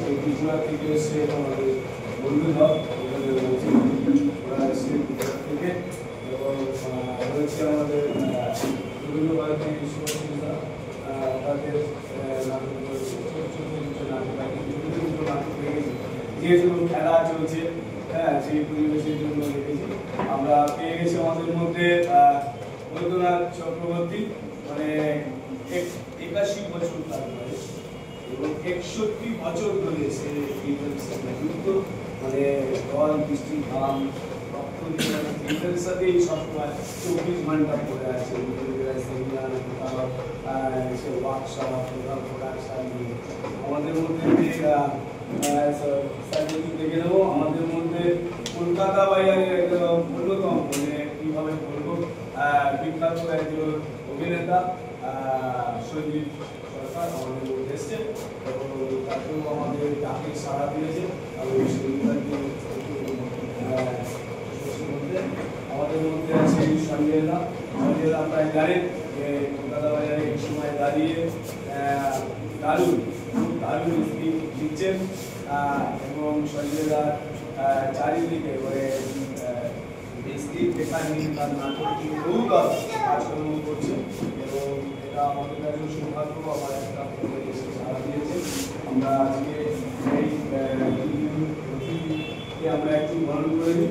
সেই ত্রিপুরা থেকে এসে আমাদের বন্ধুরা ওরা এসে থেকে এবং রয়েছে আমাদের বিভিন্ন ভারতীয় বিশ্ববিদ্যালয় তাদের যেহেতু খেলা চলছে হ্যাঁ সেই পরিবেশের জন্য রেখেছি আমরা পেয়ে গেছি আমাদের মধ্যে বৈদ্যনাথ চক্রবর্তী মানে 81 বছর তার বয়স এবং 61 বছর ধরে সে ক্রিকেটের সাথে যুক্ত মানে জল বৃষ্টি ঘাম রক্ত দিয়ে ক্রিকেটের সাথেই সবসময় 24 ঘন্টা পড়ে আছে সেমিনার সে ওয়ার্কশপ প্রোডাকশন নিয়ে আমাদের মধ্যে দেখে নেবো আমাদের মধ্যে কলকাতা বাজারের একটা অন্যতম মানে কীভাবে বলবো বিখ্যাত একজন অভিনেতা সঞ্জীব সরকার আমাদের মধ্যে এসছে এবং তাকেও আমাদের ডাকে সাড়া দিয়েছে এবং সঞ্জীবকে আমাদের মধ্যে আছে সঞ্জয়দা আপনারা জানেন যে কলকাতা বাজারে এই সময় দাঁড়িয়ে দারুণ স্পিচ দিচ্ছেন এবং সঞ্জয়দার চারিদিকে মানে স্ক্রিপ্ট লেখা নিয়ে তার নাটকটি বহুত কাজকর্ম করছে এবং এটা আমাদের কাছে সৌভাগ্য আমার একটা এসে সাড়া দিয়েছে আমরা আজকে এই আমরা একটু বর্ণন করে নিই।